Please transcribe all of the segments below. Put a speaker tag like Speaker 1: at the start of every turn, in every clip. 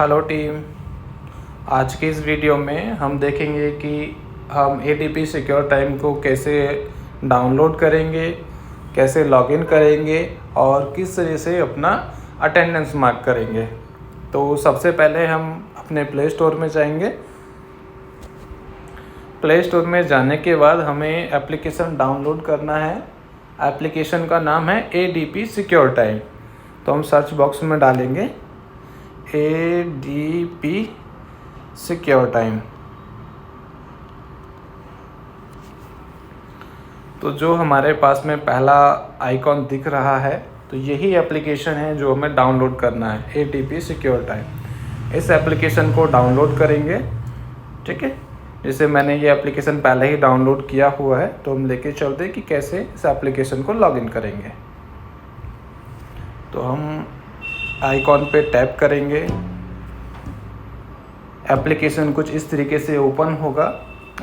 Speaker 1: Hello team. आज की इस वीडियो में हम देखेंगे कि हम ADP सिक्योर टाइम को कैसे डाउनलोड करेंगे, कैसे लॉगिन करेंगे और किस तरह से अपना अटेंडेंस मार्क करेंगे। तो सबसे पहले हम अपने प्ले स्टोर में जाएंगे। प्ले स्टोर में जाने के बाद हमें एप्लीकेशन डाउनलोड करना है। एप्लीकेशन का नाम है ADP सिक्योर टाइम। तो हम सर्च बॉक्स में डालेंगे ADP सिक्योर टाइम। तो जो हमारे पास में पहला आइकॉन दिख रहा है, तो यही एप्लीकेशन है जो हमें डाउनलोड करना है, ADP सिक्योर टाइम। इस एप्लीकेशन को डाउनलोड करेंगे, ठीक है। जैसे मैंने ये एप्लीकेशन पहले ही डाउनलोड किया हुआ है, तो हम लेके चलते हैं कि कैसे इस एप्लीकेशन को लॉगिन करेंगे। तो हम आइकॉन पे टैप करेंगे। एप्लीकेशन कुछ इस तरीके से ओपन होगा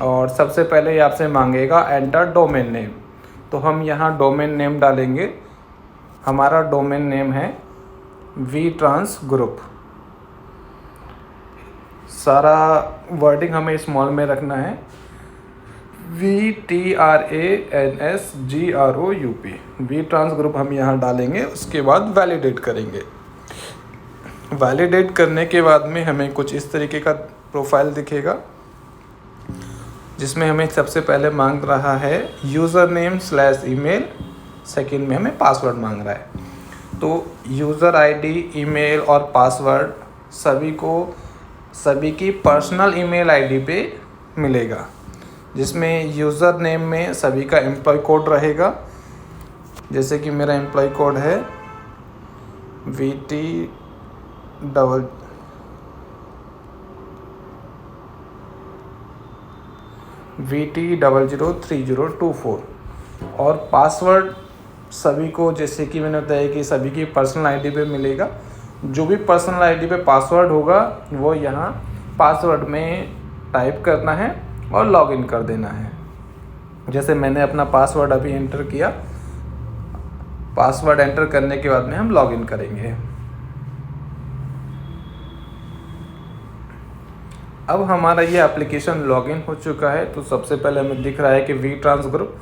Speaker 1: और सबसे पहले ये आपसे मांगेगा एंटर डोमेन नेम। तो हम यहाँ डोमेन नेम डालेंगे। हमारा डोमेन नेम है VTrans ग्रुप। सारा वर्डिंग हमें स्मॉल में रखना है, VTRANSGROUP। VTrans ग्रुप हम यहाँ डालेंगे। उसके बाद वैलिडेट करेंगे। वैलिडेट करने के बाद में हमें कुछ इस तरीके का प्रोफाइल दिखेगा, जिसमें हमें सबसे पहले मांग रहा है यूज़र नेम / ईमेल। सेकंड में हमें पासवर्ड मांग रहा है। तो यूज़र ID, ईमेल और पासवर्ड सभी की पर्सनल ईमेल ID पे मिलेगा, जिसमें यूज़र नेम में सभी का एम्प्लॉय कोड रहेगा। जैसे कि मेरा एम्प्लॉय कोड है VT003024। और पासवर्ड सभी को, जैसे कि मैंने बताया कि सभी की पर्सनल ID पे मिलेगा। जो भी पर्सनल ID पे पासवर्ड होगा वो यहाँ पासवर्ड में टाइप करना है और लॉगिन कर देना है। जैसे मैंने अपना पासवर्ड अभी एंटर किया। पासवर्ड एंटर करने के बाद में हम लॉगिन करेंगे। अब हमारा ये एप्लीकेशन लॉगिन हो चुका है। तो सबसे पहले हमें दिख रहा है कि VTrans ग्रुप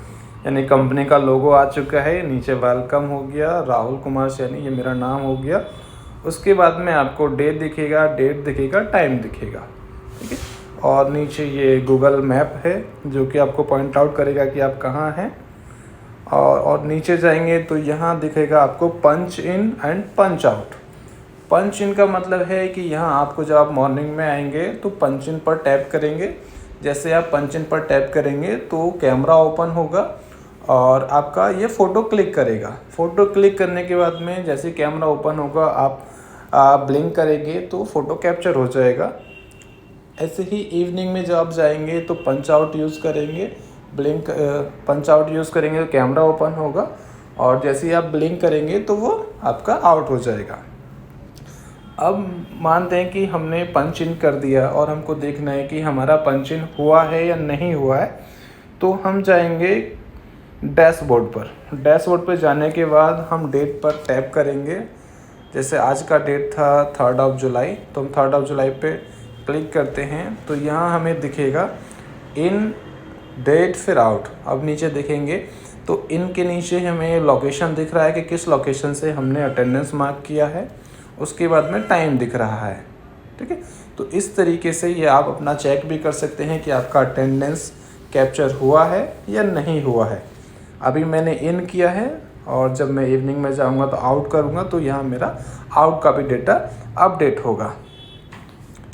Speaker 1: यानी कंपनी का लोगो आ चुका है। नीचे वेलकम हो गया, राहुल कुमार सैनी ये मेरा नाम हो गया। उसके बाद में आपको डेट दिखेगा, टाइम दिखेगा, ठीक है। और नीचे ये गूगल मैप है जो कि आपको पॉइंट आउट करेगा कि आप कहाँ हैं। और नीचे जाएंगे तो यहाँ दिखेगा आपको पंच इन एंड पंच आउट। पंच इन का मतलब है कि यहाँ आपको जब आप मॉर्निंग में आएंगे तो पंच इन पर टैप करेंगे। जैसे आप पंच इन पर टैप करेंगे तो कैमरा ओपन होगा और आपका ये फ़ोटो क्लिक करेगा। फ़ोटो क्लिक करने के बाद में जैसे कैमरा ओपन होगा आप ब्लिंक करेंगे तो फ़ोटो कैप्चर हो जाएगा। ऐसे ही इवनिंग में जब आप जाएंगे तो पंच आउट यूज़ करेंगे, पंच आउट यूज़ करेंगे तो कैमरा ओपन होगा और जैसे ही आप ब्लिंक करेंगे तो वो आपका आउट हो जाएगा। अब मानते हैं कि हमने पंच इन कर दिया और हमको देखना है कि हमारा पंच इन हुआ है या नहीं हुआ है। तो हम जाएंगे डैशबोर्ड पर। डैशबोर्ड पर जाने के बाद हम डेट पर टैप करेंगे। जैसे आज का डेट था 3 जुलाई, तो हम 3 जुलाई पे क्लिक करते हैं। तो यहाँ हमें दिखेगा इन, डेट, फिर आउट। अब नीचे देखेंगे तो इन के नीचे हमें लोकेशन दिख रहा है कि किस लोकेशन से हमने अटेंडेंस मार्क किया है। उसके बाद में टाइम दिख रहा है, ठीक है। तो इस तरीके से ये आप अपना चेक भी कर सकते हैं कि आपका अटेंडेंस कैप्चर हुआ है या नहीं हुआ है। अभी मैंने इन किया है और जब मैं इवनिंग में जाऊंगा तो आउट करूंगा तो यहाँ मेरा आउट का भी डेटा अपडेट होगा।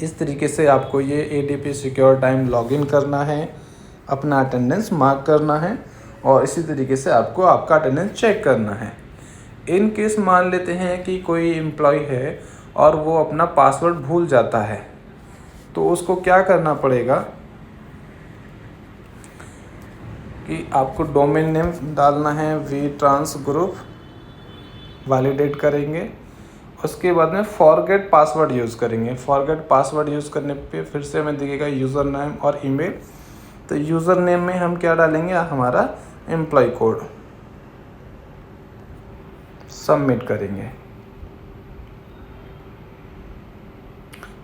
Speaker 1: इस तरीके से आपको ये ADP सिक्योर टाइम लॉगिन करना है, अपना अटेंडेंस मार्क करना है और इसी तरीके से आपको आपका अटेंडेंस चेक करना है। इन केस मान लेते हैं कि कोई एम्प्लॉय है और वो अपना पासवर्ड भूल जाता है, तो उसको क्या करना पड़ेगा कि आपको डोमेन नेम डालना है VTrans ग्रुप, वैलिडेट करेंगे। उसके बाद में फॉरगेट पासवर्ड यूज़ करेंगे। फॉरगेट पासवर्ड यूज़ करने पे फिर से हमें दिखेगा यूज़र नेम और ईमेल। तो यूज़र नेम में हम क्या डालेंगे, हमारा एम्प्लॉय कोड, सबमिट करेंगे।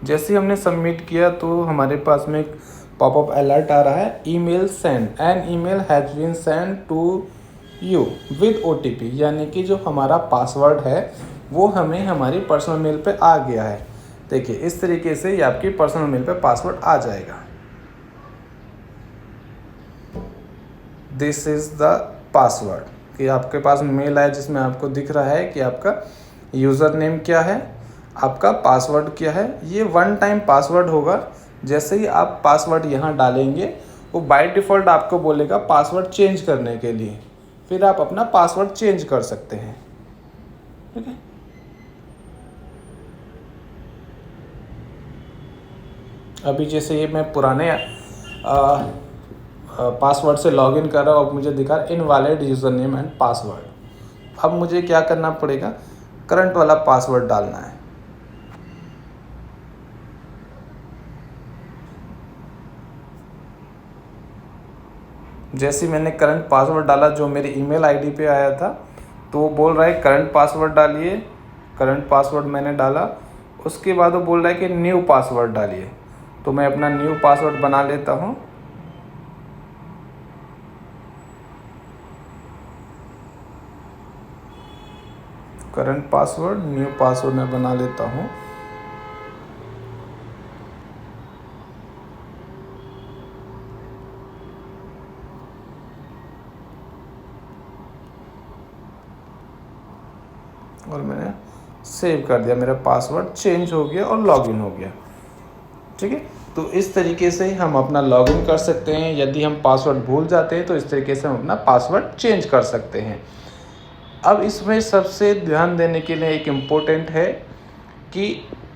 Speaker 1: जैसे ही हमने सबमिट किया तो हमारे पास में एक पॉपअप अलर्ट आ रहा है, email send, an email has been send to you with OTP, यानी कि जो हमारा पासवर्ड है वो हमें हमारी पर्सनल मेल पे आ गया है। देखिए इस तरीके से ये आपकी पर्सनल मेल पे पासवर्ड आ जाएगा। दिस इज़ द पासवर्ड, कि आपके पास मेल आया जिसमें आपको दिख रहा है कि आपका यूज़र नेम क्या है, आपका पासवर्ड क्या है। ये वन टाइम पासवर्ड होगा। जैसे ही आप पासवर्ड यहाँ डालेंगे वो बाय डिफ़ॉल्ट आपको बोलेगा पासवर्ड चेंज करने के लिए, फिर आप अपना पासवर्ड चेंज कर सकते हैं। ठीक है, अभी जैसे ये मैं पुराने पासवर्ड से लॉगिन कर रहा हूँ, अब मुझे दिखा invalid user name and password. अब मुझे क्या करना पड़ेगा, करंट वाला पासवर्ड डालना है। जैसे मैंने करंट पासवर्ड डाला जो मेरी ईमेल आईडी पे आया था, तो वो बोल रहा है करंट पासवर्ड डालिए। करंट पासवर्ड मैंने डाला, उसके बाद वो बोल रहा है कि न्यू पासवर्ड डालिए। तो मैं अपना न्यू पासवर्ड बना लेता हूँ। करंट पासवर्ड, न्यू पासवर्ड मैं बना लेता हूँ। और मैंने सेव कर दिया, मेरा पासवर्ड चेंज हो गया और लॉगिन हो गया। ठीक है, तो इस तरीके से हम अपना लॉगिन कर सकते हैं। यदि हम पासवर्ड भूल जाते हैं तो इस तरीके से हम अपना पासवर्ड चेंज कर सकते हैं। अब इसमें सबसे ध्यान देने के लिए एक इम्पोर्टेंट है कि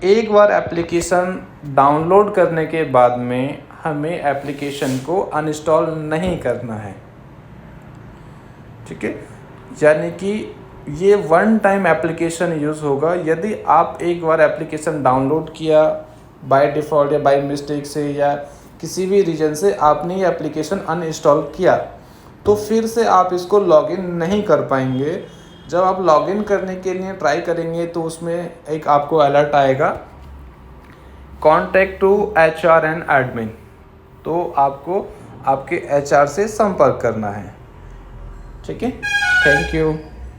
Speaker 1: एक बार एप्लीकेशन डाउनलोड करने के बाद में हमें एप्लीकेशन को अनइंस्टॉल नहीं करना है। ठीक है, यानी कि ये वन टाइम एप्लीकेशन यूज़ होगा। यदि आप एक बार एप्लीकेशन डाउनलोड किया बाय डिफ़ॉल्ट या बाय मिस्टेक से या किसी भी रीज़न से आपने ये एप्लीकेशन अनइंस्टॉल किया, तो फिर से आप इसको लॉगिन नहीं कर पाएंगे। जब आप लॉगिन करने के लिए ट्राई करेंगे तो उसमें एक आपको अलर्ट आएगा, contact to HR and admin. तो आपको आपके HR से संपर्क करना है। ठीक है, थैंक यू।